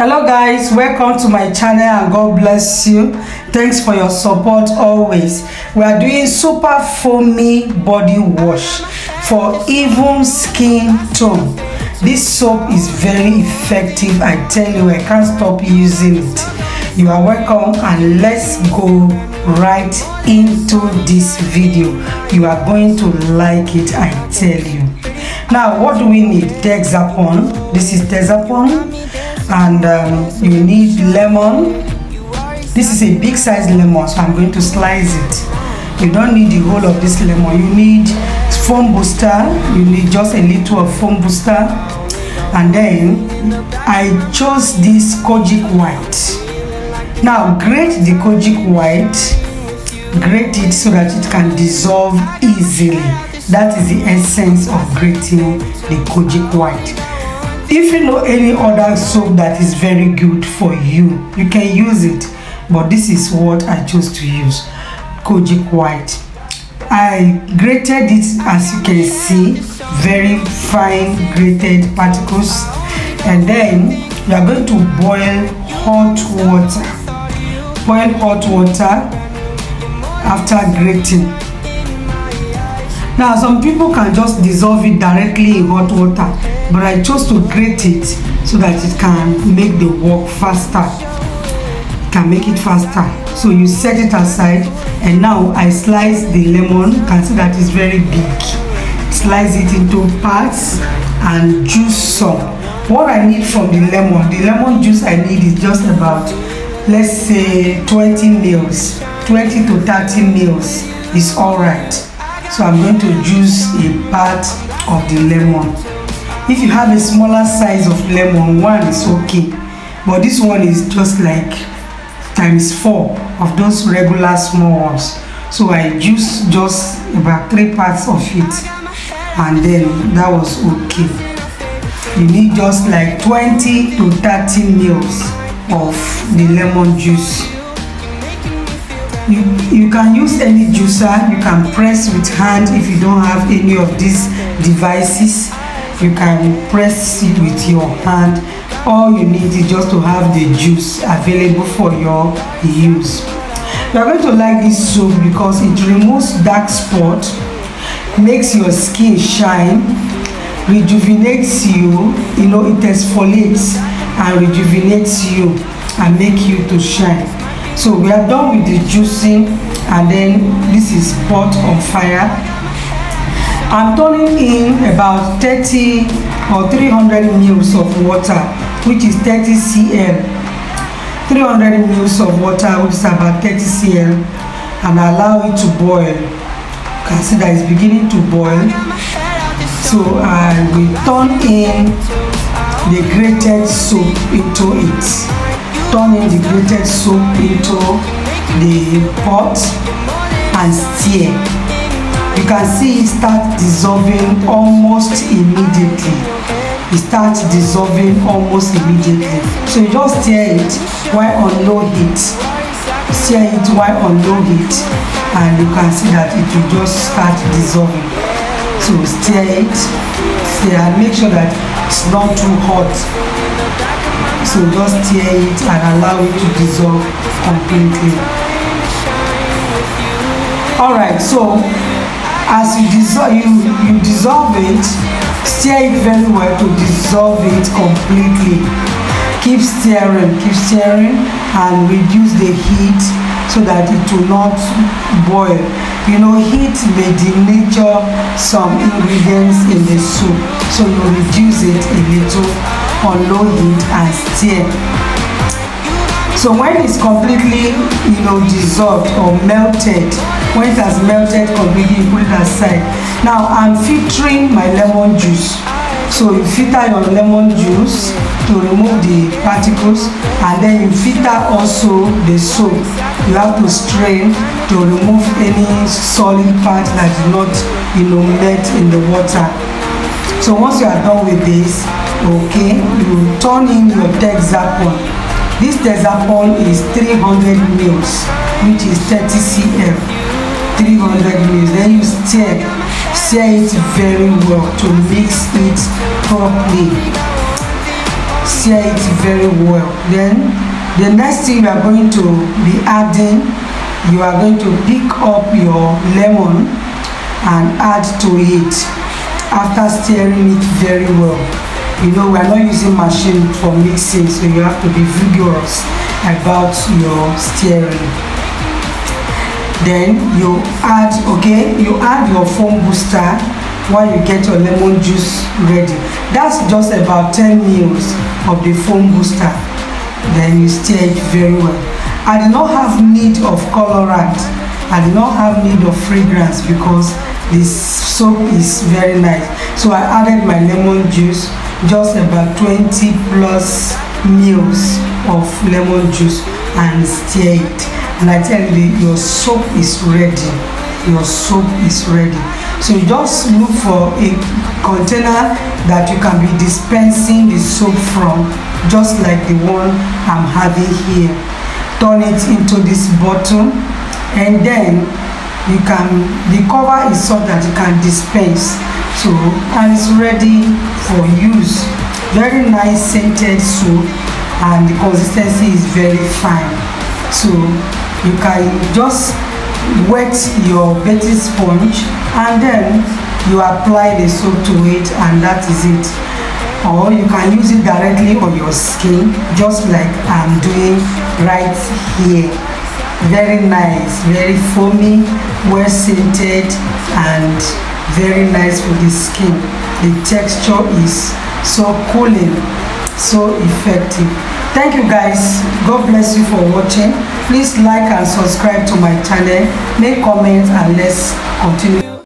Hello guys, welcome to my channel and God bless you. Thanks for your support always. We are doing Super-Foamy body wash for even skin tone. This soap is very effective. I tell you, I can't stop using it. You are welcome, and let's go right into this video. You are going to like it, I tell you. Now, what do we need? Texapon. This is Texapon. And you need lemon. This is a big size lemon, so I'm going to slice it. You don't need the whole of this lemon. You need foam booster. You need just a little of foam booster. And then I chose this Kojic white. Now grate the Kojic white. Grate it so that it can dissolve easily. That is the essence of grating the Kojic white. If you know any other soap that is very good for you, you can use it. But this is what I chose to use, Kojic white. I grated it, as you can see, very fine grated particles. And then you are going to boil hot water. Boil hot water after grating. Now, some people can just dissolve it directly in hot water, but I chose to grate it so that it can make the work faster. It can make it faster. So you set it aside, and now I slice the lemon. You can see that it's very big. Slice it into parts and juice some. What I need from the lemon juice I need is just about, let's say, 20 mils. 20 to 30 mils is all right. So I'm going to juice a part of the lemon. If you have a smaller size of lemon, one is okay, but this one is just like ×4 of those regular small ones. So I juice just about 3 parts of it, and then that was okay. You need just like 20 to 30 mils of the lemon juice. You can use any juicer. You can press with hand if you don't have any of these devices. You can press it with your hand. All you need is just to have the juice available for your use. You are going to like this soap because it removes dark spot, makes your skin shine, rejuvenates you. It exfoliates and rejuvenates you and make you to shine. So we are done with the juicing, and then this is pot on fire. I'm turning in about 30 or 300 mils of water, which is 30 cl. 300 mils of water, which is about 30 cl, and allow it to boil. You can see that it's beginning to boil. So I will turn in the grated soap into it. Turn in the grated soap into the pot and stir. You can see it start dissolving almost immediately. It starts dissolving almost immediately. So you just stir it while on low heat. Stir it while on low heat, and you can see that it will just start dissolving. So stir it, and make sure that it's not too hot. So just stir it and allow it to dissolve completely. Alright, so as you dissolve it, stir it very well to dissolve it completely. Keep stirring and reduce the heat so that it will not boil. Heat may denature some ingredients in the soup, so you reduce it a little on low heat and stir. So when it's completely dissolved or melted, when it has melted completely, you put it aside. Now I'm filtering my lemon juice. So you filter your lemon juice to remove the particles, and then you filter also the soap. You have to strain to remove any solid part that is not met in the water. So once you are done with this, okay, you turn in your Texapon. This Texapon is 300 mils, which is 30 cl. 300 mils. Then you stir it very well to mix it properly. stir it very well. Then the next thing we are going to be adding, you are going to pick up your lemon and add to it after stirring it very well. You know, we are not using machine for mixing, so you have to be vigorous about your stirring. Then you add your foam booster while you get your lemon juice ready. That's just about 10 ml of the foam booster. Then you stir it very well. I did not have need of colorant, I did not have need of fragrance because this soap is very nice. So I added my lemon juice, just about 20 plus mils of lemon juice, and stir it. And I tell you, your soap is ready. Your soap is ready. So you just look for a container that you can be dispensing the soap from, just like the one I'm having here. Turn it into this bottle, and then the cover is so that you can dispense. So, and it's ready for use. Very nice scented soap, and the consistency is very fine. So you can just wet your bathing sponge and then you apply the soap to it, and that is it. Or you can use it directly on your skin, just like I'm doing right here. Very nice, very foamy, well scented, and very nice for the skin. The texture is so cooling, so effective. Thank you guys. God bless you for watching. Please like and subscribe to my channel, make comments, and let's continue.